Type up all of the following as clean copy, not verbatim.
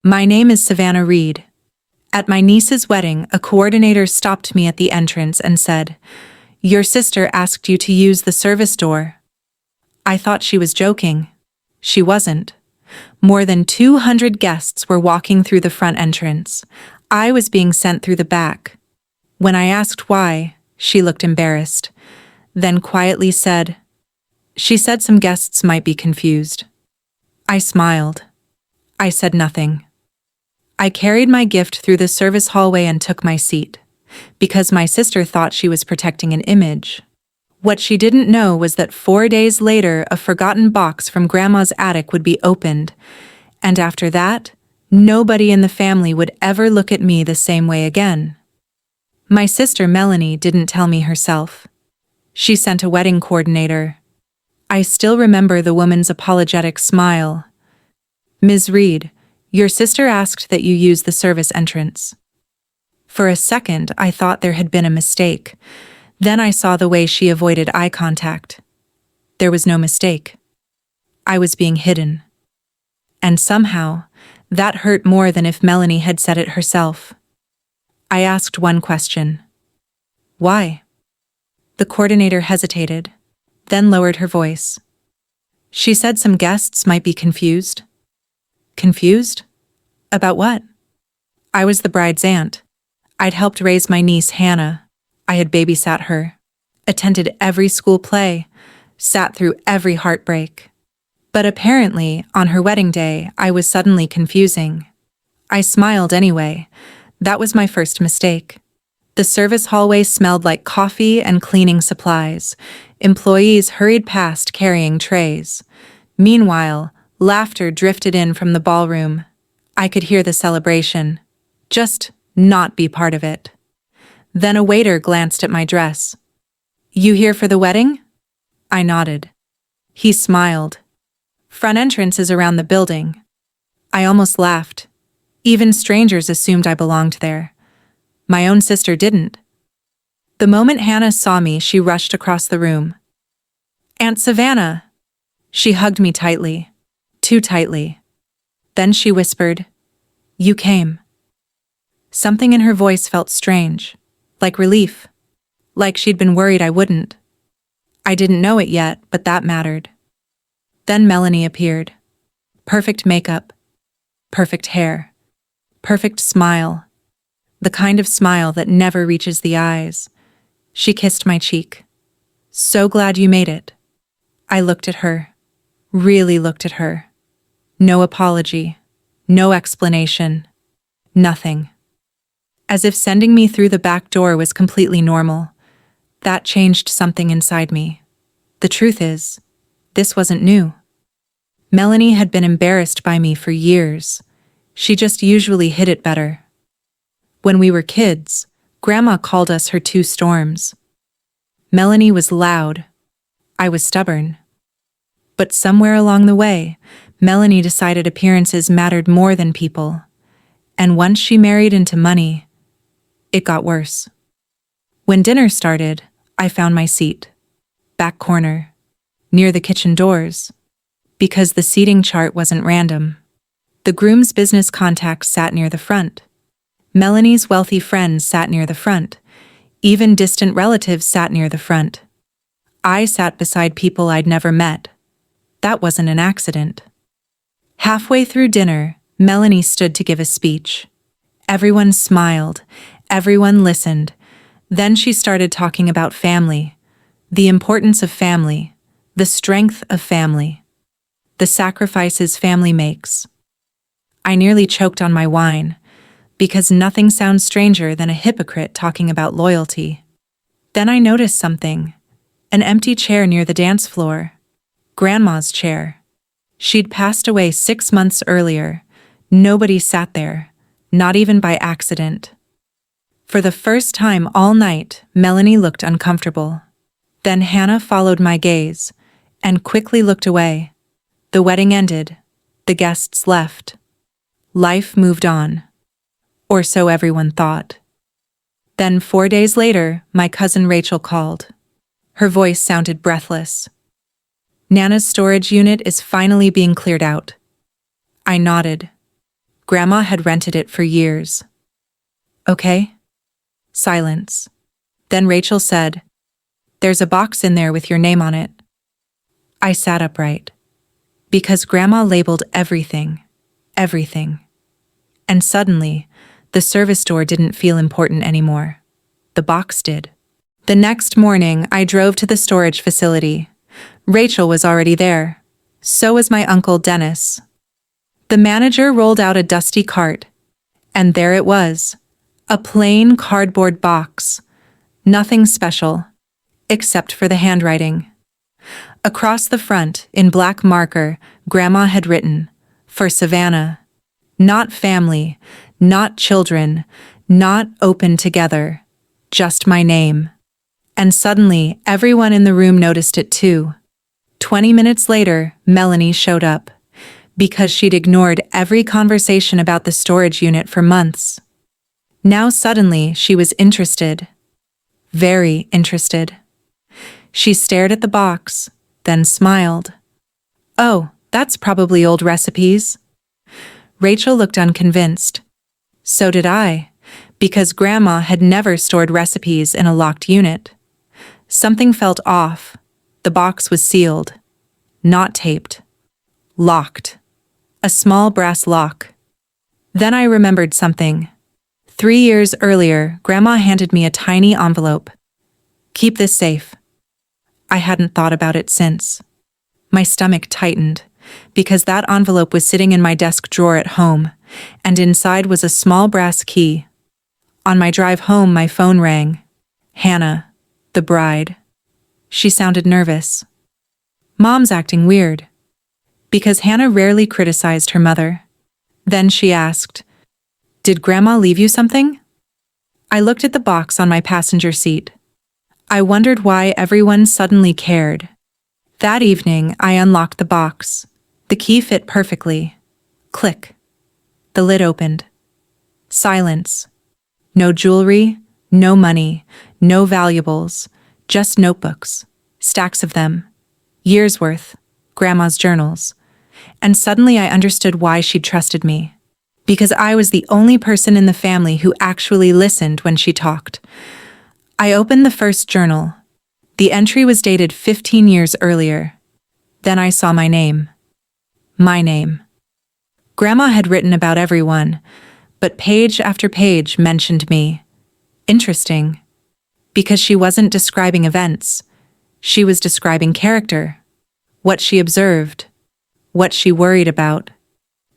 My name is Savannah Reed. At my niece's wedding, a coordinator stopped me at the entrance and said, "Your sister asked you to use the service door." I thought she was joking. She wasn't. More than 200 guests were walking through the front entrance. I was being sent through the back. When I asked why, she looked embarrassed, then quietly said, "She said some guests might be confused." I smiled. I said nothing. I carried my gift through the service hallway and took my seat, because my sister thought she was protecting an image. What she didn't know was that 4 days later, a forgotten box from Grandma's attic would be opened, and after that, nobody in the family would ever look at me the same way again. My sister Melanie didn't tell me herself. She sent a wedding coordinator. I still remember the woman's apologetic smile. "Ms. Reed, your sister asked that you use the service entrance." For a second, I thought there had been a mistake. Then I saw the way she avoided eye contact. There was no mistake. I was being hidden. And somehow, that hurt more than if Melanie had said it herself. I asked one question. "Why?" The coordinator hesitated, then lowered her voice. "She said some guests might be confused." Confused? About what? I was the bride's aunt. I'd helped raise my niece Hannah. I had babysat her, attended every school play, sat through every heartbreak. But apparently, on her wedding day, I was suddenly confusing. I smiled anyway. That was my first mistake. The service hallway smelled like coffee and cleaning supplies. Employees hurried past carrying trays. Meanwhile, laughter drifted in from the ballroom. I could hear the celebration, just not be part of it. Then a waiter glanced at my dress. "You here for the wedding?" I nodded. He smiled. "Front entrance is around the building." I almost laughed. Even strangers assumed I belonged there. My own sister didn't. The moment Hannah saw me, she rushed across the room. "Aunt Savannah!" She hugged me tightly. Too tightly. Then she whispered, "You came." Something in her voice felt strange, like relief, like she'd been worried I wouldn't. I didn't know it yet, but that mattered. Then Melanie appeared. Perfect makeup, perfect hair, perfect smile, the kind of smile that never reaches the eyes. She kissed my cheek. "So glad you made it." I looked at her, really looked at her. No apology, no explanation, nothing. As if sending me through the back door was completely normal. That changed something inside me. The truth is, this wasn't new. Melanie had been embarrassed by me for years. She just usually hid it better. When we were kids, Grandma called us her two storms. Melanie was loud. I was stubborn. But somewhere along the way, Melanie decided appearances mattered more than people. And once she married into money, it got worse. When dinner started, I found my seat. Back corner. Near the kitchen doors. Because the seating chart wasn't random. The groom's business contacts sat near the front. Melanie's wealthy friends sat near the front. Even distant relatives sat near the front. I sat beside people I'd never met. That wasn't an accident. Halfway through dinner, Melanie stood to give a speech. Everyone smiled. Everyone listened. Then she started talking about family, the importance of family, the strength of family, the sacrifices family makes. I nearly choked on my wine, because nothing sounds stranger than a hypocrite talking about loyalty. Then I noticed something. An empty chair near the dance floor. Grandma's chair. She'd passed away 6 months earlier. Nobody sat there, not even by accident. For the first time all night, Melanie looked uncomfortable. Then Hannah followed my gaze, and quickly looked away. The wedding ended. The guests left. Life moved on. Or so everyone thought. Then 4 days later, my cousin Rachel called. Her voice sounded breathless. "Nana's storage unit is finally being cleared out." I nodded. Grandma had rented it for years. Okay? Silence. Then Rachel said, "There's a box in there with your name on it." I sat upright. Because Grandma labeled everything. Everything. And suddenly, the service door didn't feel important anymore. The box did. The next morning, I drove to the storage facility. Rachel was already there. So was my uncle Dennis. The manager rolled out a dusty cart. And there it was. A plain cardboard box. Nothing special. Except for the handwriting. Across the front, in black marker, Grandma had written, "For Savannah. Not family, not children, not open together. Just my name." And suddenly, everyone in the room noticed it too. 20 minutes later, Melanie showed up. Because she'd ignored every conversation about the storage unit for months. Now suddenly, she was interested. Very interested. She stared at the box, then smiled. "Oh, that's probably old recipes." Rachel looked unconvinced. So did I, because Grandma had never stored recipes in a locked unit. Something felt off. The box was sealed. Not taped. Locked. A small brass lock. Then I remembered something. 3 years earlier, Grandma handed me a tiny envelope. "Keep this safe." I hadn't thought about it since. My stomach tightened, because that envelope was sitting in my desk drawer at home, and inside was a small brass key. On my drive home, my phone rang. Hannah, the bride. She sounded nervous. Mom's acting weird. Because Hannah rarely criticized her mother. Then she asked, "Did Grandma leave you something?" I looked at the box on my passenger seat. I wondered why everyone suddenly cared. That evening, I unlocked the box. The key fit perfectly. Click. The lid opened. Silence. No jewelry, no money, no valuables, just notebooks, stacks of them. Years worth, Grandma's journals. And suddenly I understood why she'd trusted me. Because I was the only person in the family who actually listened when she talked. I opened the first journal. The entry was dated 15 years earlier. Then I saw my name. My name. Grandma had written about everyone, but page after page mentioned me. Interesting. Because she wasn't describing events. She was describing character. What she observed. What she worried about.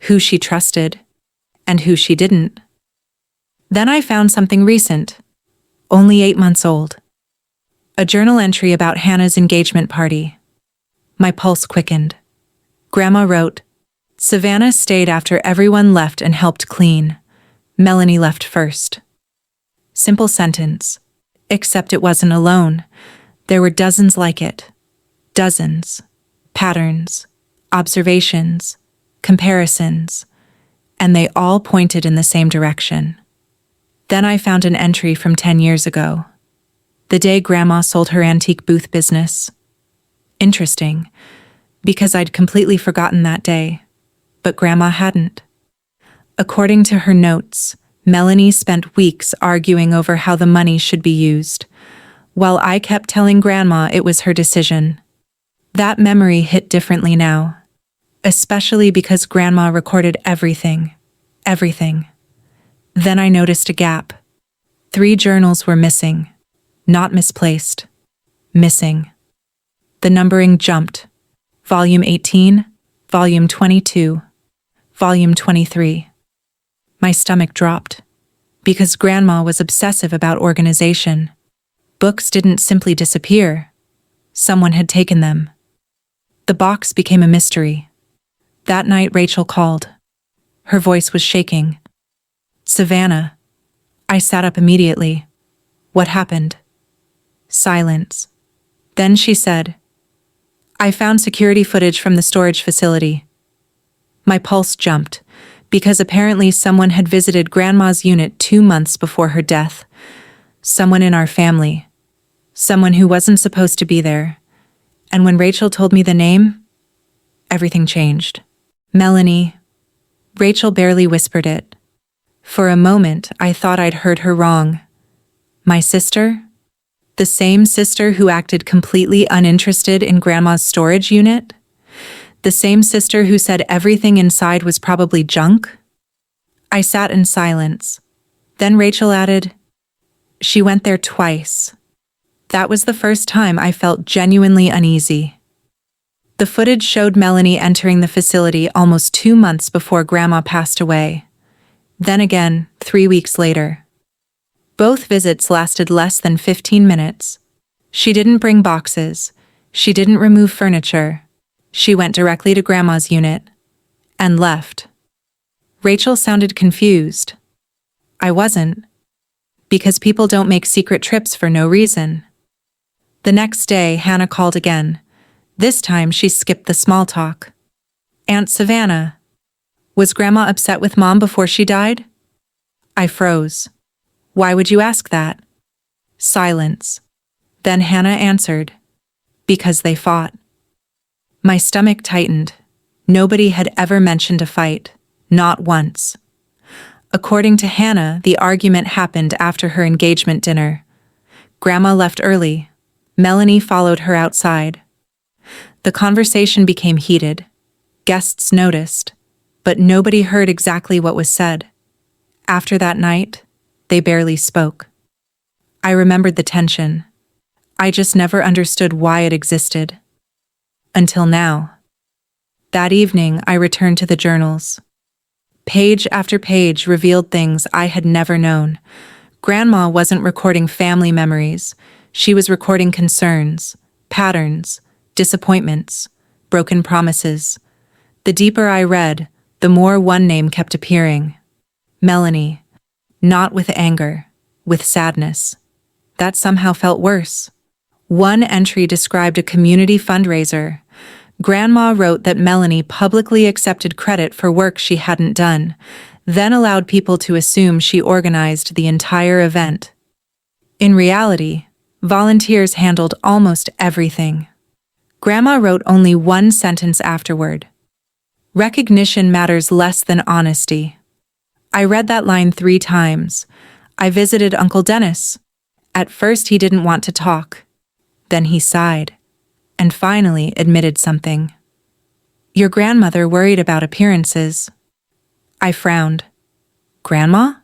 Who she trusted. And who she didn't. Then I found something recent. Only 8 months old. A journal entry about Hannah's engagement party. My pulse quickened. Grandma wrote, "Savannah stayed after everyone left and helped clean. Melanie left first." Simple sentence. Except it wasn't alone. There were dozens like it. Dozens. Patterns. Observations. Comparisons. And they all pointed in the same direction. Then I found an entry from 10 years ago. The day Grandma sold her antique booth business. Interesting, because I'd completely forgotten that day, but Grandma hadn't. According to her notes, Melanie spent weeks arguing over how the money should be used, while I kept telling Grandma it was her decision. That memory hit differently now, especially because Grandma recorded everything. Everything. Then I noticed a gap. 3 journals were missing. Not misplaced. Missing. The numbering jumped. Volume 18, Volume 22, Volume 23. My stomach dropped. Because Grandma was obsessive about organization. Books didn't simply disappear. Someone had taken them. The box became a mystery. That night Rachel called. Her voice was shaking. "Savannah." I sat up immediately. "What happened?" Silence. Then she said, "I found security footage from the storage facility." My pulse jumped, because apparently someone had visited Grandma's unit 2 months before her death. Someone in our family. Someone who wasn't supposed to be there. And when Rachel told me the name, everything changed. Melanie. Rachel barely whispered it. For a moment, I thought I'd heard her wrong. My sister? The same sister who acted completely uninterested in Grandma's storage unit? The same sister who said everything inside was probably junk? I sat in silence. Then Rachel added, "She went there twice." That was the first time I felt genuinely uneasy. The footage showed Melanie entering the facility almost 2 months before Grandma passed away. Then again, 3 weeks later. Both visits lasted less than 15 minutes. She didn't bring boxes. She didn't remove furniture. She went directly to Grandma's unit and left. Rachel sounded confused. I wasn't. Because people don't make secret trips for no reason. The next day, Hannah called again. This time, she skipped the small talk. "Aunt Savannah, was Grandma upset with Mom before she died?" I froze. "Why would you ask that?" Silence. Then Hannah answered, "Because they fought." My stomach tightened. Nobody had ever mentioned a fight. Not once. According to Hannah, the argument happened after her engagement dinner. Grandma left early. Melanie followed her outside. The conversation became heated. Guests noticed, but nobody heard exactly what was said. After that night, they barely spoke. I remembered the tension. I just never understood why it existed. Until now. That evening, I returned to the journals. Page after page revealed things I had never known. Grandma wasn't recording family memories. She was recording concerns, patterns, disappointments, broken promises. The deeper I read, the more one name kept appearing. Melanie. Not with anger, with sadness. That somehow felt worse. One entry described a community fundraiser. Grandma wrote that Melanie publicly accepted credit for work she hadn't done, then allowed people to assume she organized the entire event. In reality, volunteers handled almost everything. Grandma wrote only one sentence afterward. "Recognition matters less than honesty." I read that line 3 times. I visited Uncle Dennis. At first he didn't want to talk. Then he sighed, and finally admitted something. "Your grandmother worried about appearances." I frowned. "Grandma?"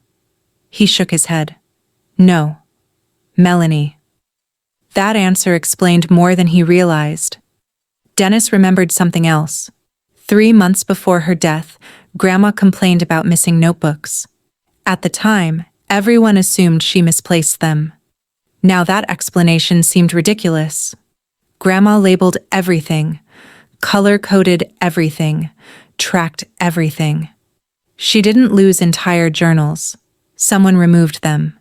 He shook his head. "No. Melanie." That answer explained more than he realized. Dennis remembered something else. 3 months before her death, Grandma complained about missing notebooks. At the time, everyone assumed she misplaced them. Now that explanation seemed ridiculous. Grandma labeled everything, color-coded everything, tracked everything. She didn't lose entire journals. Someone removed them,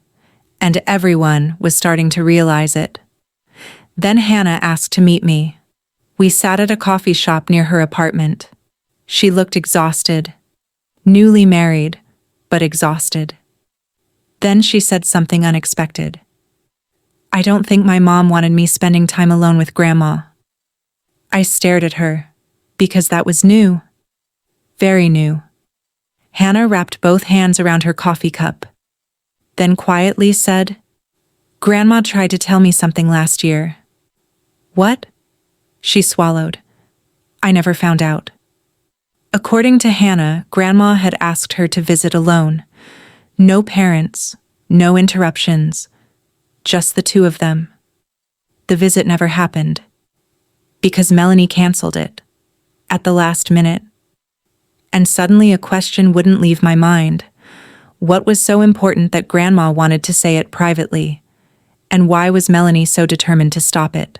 and everyone was starting to realize it. Then Hannah asked to meet me. We sat at a coffee shop near her apartment. She looked exhausted. Newly married, but exhausted. Then she said something unexpected. "I don't think my mom wanted me spending time alone with Grandma." I stared at her, because that was new. Very new. Hannah wrapped both hands around her coffee cup. Then quietly said, "Grandma tried to tell me something last year." "What?" She swallowed. "I never found out." According to Hannah, Grandma had asked her to visit alone. No parents, no interruptions, just the two of them. The visit never happened, because Melanie canceled it, at the last minute. And suddenly a question wouldn't leave my mind. What was so important that Grandma wanted to say it privately? And why was Melanie so determined to stop it?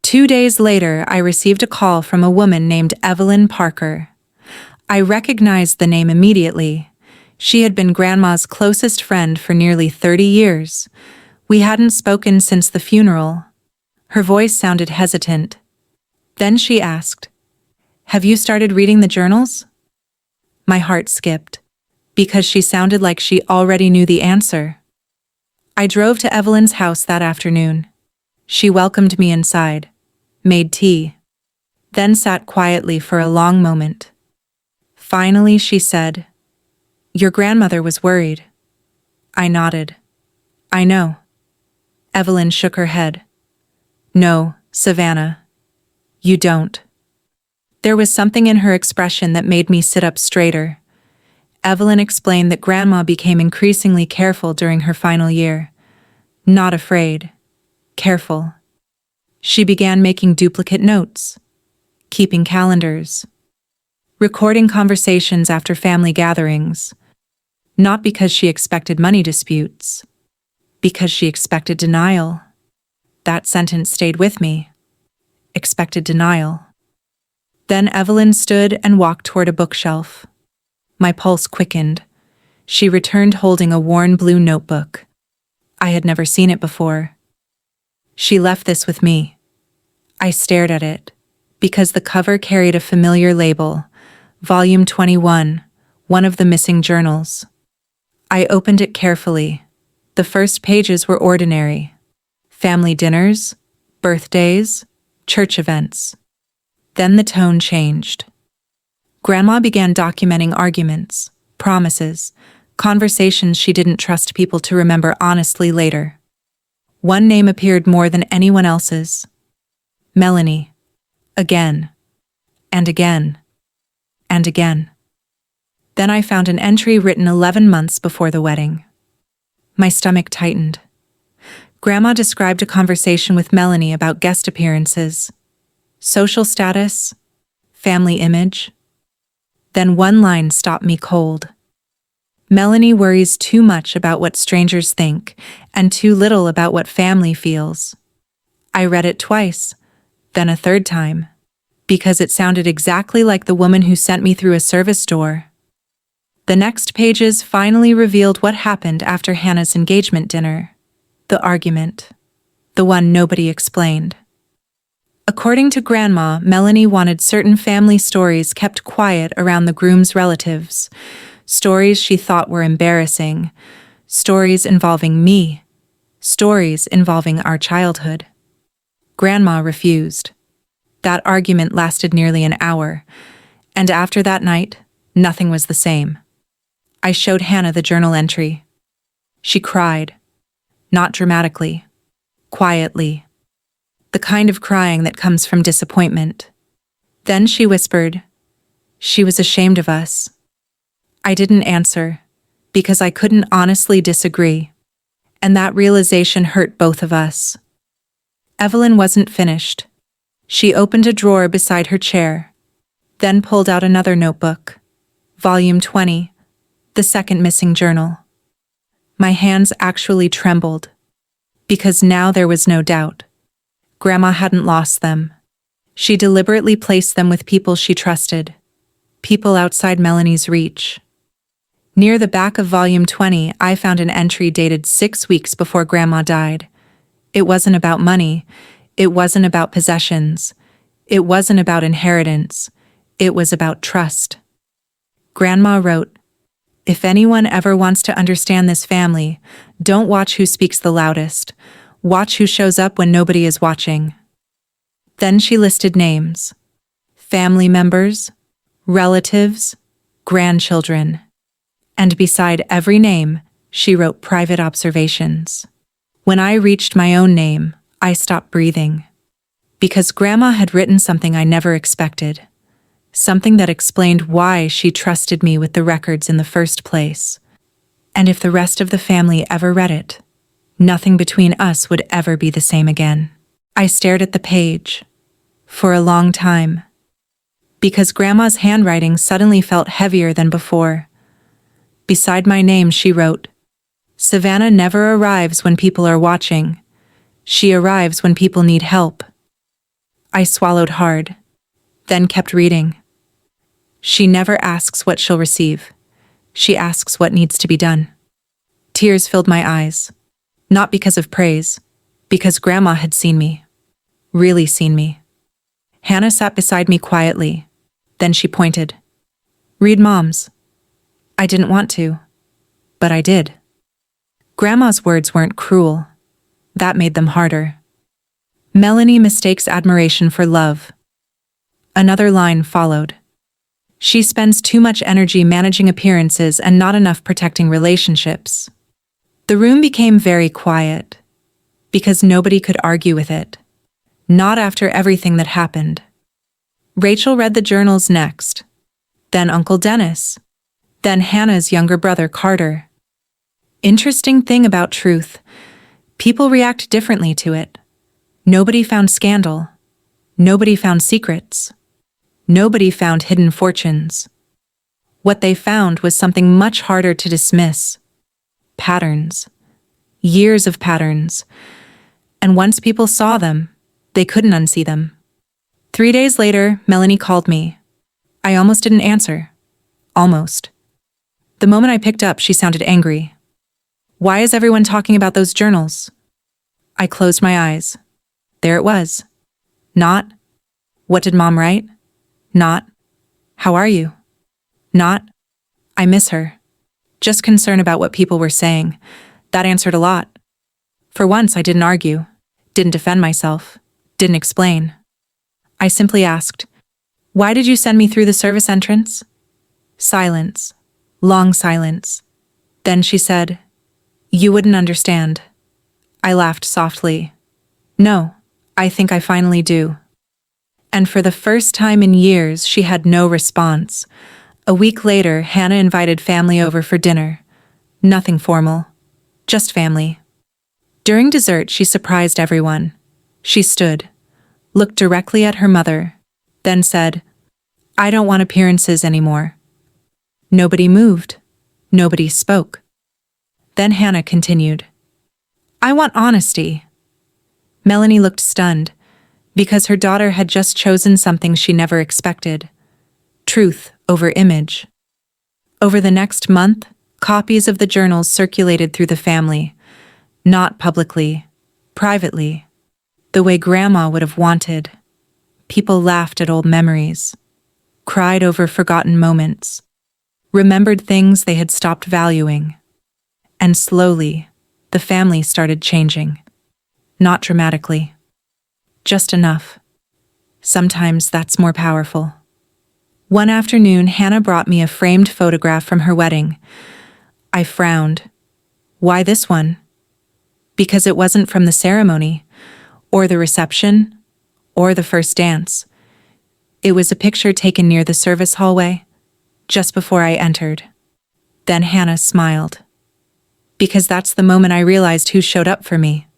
2 days later, I received a call from a woman named Evelyn Parker. I recognized the name immediately. She had been Grandma's closest friend for nearly 30 years. We hadn't spoken since the funeral. Her voice sounded hesitant. Then she asked, "Have you started reading the journals?" My heart skipped, because she sounded like she already knew the answer. I drove to Evelyn's house that afternoon. She welcomed me inside, made tea, then sat quietly for a long moment. Finally, she said, Your grandmother was worried. I nodded. I know. Evelyn shook her head. No, Savannah. You don't. There was something in her expression that made me sit up straighter. Evelyn explained that Grandma became increasingly careful during her final year. Not afraid. Careful. She began making duplicate notes, keeping calendars, recording conversations after family gatherings, not because she expected money disputes, because she expected denial. That sentence stayed with me. Expected denial. Then Evelyn stood and walked toward a bookshelf. My pulse quickened. She returned holding a worn blue notebook. I had never seen it before. She left this with me. I stared at it, because the cover carried a familiar label, Volume 21, one of the missing journals. I opened it carefully. The first pages were ordinary. Family dinners, birthdays, church events. Then the tone changed. Grandma began documenting arguments, promises, conversations she didn't trust people to remember honestly later. One name appeared more than anyone else's. Melanie. Again. And again. And again. Then I found an entry written 11 months before the wedding. My stomach tightened. Grandma described a conversation with Melanie about guest appearances, social status, family image. Then one line stopped me cold. Melanie worries too much about what strangers think and too little about what family feels. I read it twice, then a third time, because it sounded exactly like the woman who sent me through a service door. The next pages finally revealed what happened after Hannah's engagement dinner. The argument. The one nobody explained. According to Grandma, Melanie wanted certain family stories kept quiet around the groom's relatives. Stories she thought were embarrassing. Stories involving me. Stories involving our childhood. Grandma refused. That argument lasted nearly an hour, and after that night, nothing was the same. I showed Hannah the journal entry. She cried. Not dramatically. Quietly. The kind of crying that comes from disappointment. Then she whispered, she was ashamed of us. I didn't answer, because I couldn't honestly disagree, and that realization hurt both of us. Evelyn wasn't finished. She opened a drawer beside her chair, then pulled out another notebook, Volume 20, the second missing journal. My hands actually trembled, because now there was no doubt. Grandma hadn't lost them. She deliberately placed them with people she trusted, people outside Melanie's reach. Near the back of Volume 20, I found an entry dated 6 weeks before Grandma died. It wasn't about money. It wasn't about possessions. It wasn't about inheritance. It was about trust. Grandma wrote, if anyone ever wants to understand this family, don't watch who speaks the loudest. Watch who shows up when nobody is watching. Then she listed names. Family members, relatives, grandchildren. And beside every name, she wrote private observations. When I reached my own name, I stopped breathing. Because Grandma had written something I never expected. Something that explained why she trusted me with the records in the first place. And if the rest of the family ever read it, nothing between us would ever be the same again. I stared at the page. For a long time. Because Grandma's handwriting suddenly felt heavier than before. Beside my name she wrote, Savannah never arrives when people are watching. She arrives when people need help. I swallowed hard, then kept reading. She never asks what she'll receive. She asks what needs to be done. Tears filled my eyes. Not because of praise, because Grandma had seen me. Really seen me. Hannah sat beside me quietly. Then she pointed. Read Mom's. I didn't want to, but I did. Grandma's words weren't cruel. That made them harder. Melanie mistakes admiration for love. Another line followed. She spends too much energy managing appearances and not enough protecting relationships. The room became very quiet, because nobody could argue with it. Not after everything that happened. Rachel read the journals next, then Uncle Dennis, then Hannah's younger brother Carter. Interesting thing about truth, people react differently to it. Nobody found scandal. Nobody found secrets. Nobody found hidden fortunes. What they found was something much harder to dismiss. Patterns. Years of patterns. And once people saw them, they couldn't unsee them. 3 days later, Melanie called me. I almost didn't answer. Almost. The moment I picked up, she sounded angry. Why is everyone talking about those journals? I closed my eyes. There it was. Not, what did Mom write? Not, how are you? Not, I miss her. Just concern about what people were saying. That answered a lot. For once, I didn't argue, didn't defend myself, didn't explain. I simply asked, why did you send me through the service entrance? Silence. Long silence. Then she said, you wouldn't understand. I laughed softly. No, I think I finally do. And for the first time in years, she had no response. A week later, Hannah invited family over for dinner. Nothing formal. Just family. During dessert, she surprised everyone. She stood, looked directly at her mother, then said, I don't want appearances anymore. Nobody moved. Nobody spoke. Then Hannah continued, I want honesty. Melanie looked stunned, because her daughter had just chosen something she never expected. Truth over image. Over the next month, copies of the journals circulated through the family, not publicly, privately, the way Grandma would have wanted. People laughed at old memories, cried over forgotten moments, remembered things they had stopped valuing. And slowly, the family started changing. Not dramatically. Just enough. Sometimes that's more powerful. One afternoon, Hannah brought me a framed photograph from her wedding. I frowned. Why this one? Because it wasn't from the ceremony, or the reception, or the first dance. It was a picture taken near the service hallway, just before I entered. Then Hannah smiled. Because that's the moment I realized who showed up for me.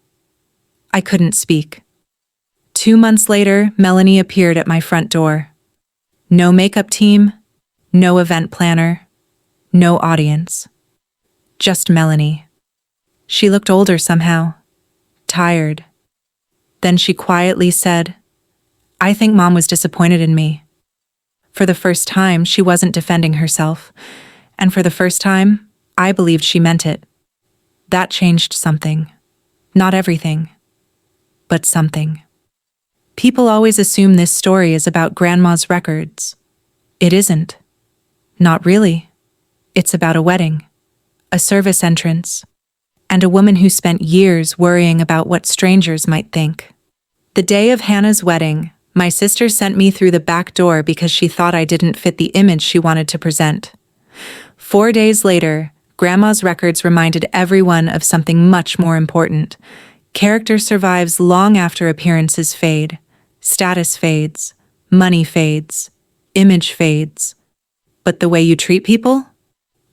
I couldn't speak. 2 months later, Melanie appeared at my front door. No makeup team, no event planner, no audience. Just Melanie. She looked older somehow, tired. Then she quietly said, I think Mom was disappointed in me. For the first time, she wasn't defending herself, and for the first time, I believed she meant it. That changed something. Not everything, but something. People always assume this story is about Grandma's records. It isn't. Not really. It's about a wedding, a service entrance, and a woman who spent years worrying about what strangers might think. The day of Hannah's wedding, my sister sent me through the back door because she thought I didn't fit the image she wanted to present. 4 days later, Grandma's records reminded everyone of something much more important. Character survives long after appearances fade. Status fades, money fades, image fades. But the way you treat people?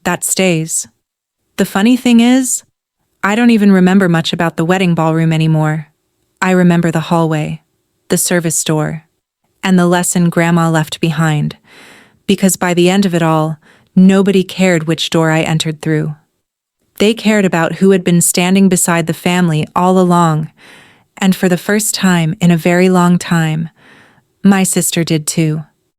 That stays. The funny thing is, I don't even remember much about the wedding ballroom anymore. I remember the hallway, the service door, and the lesson Grandma left behind, because by the end of it all, nobody cared which door I entered through. They cared about who had been standing beside the family all along, and for the first time in a very long time, my sister did too.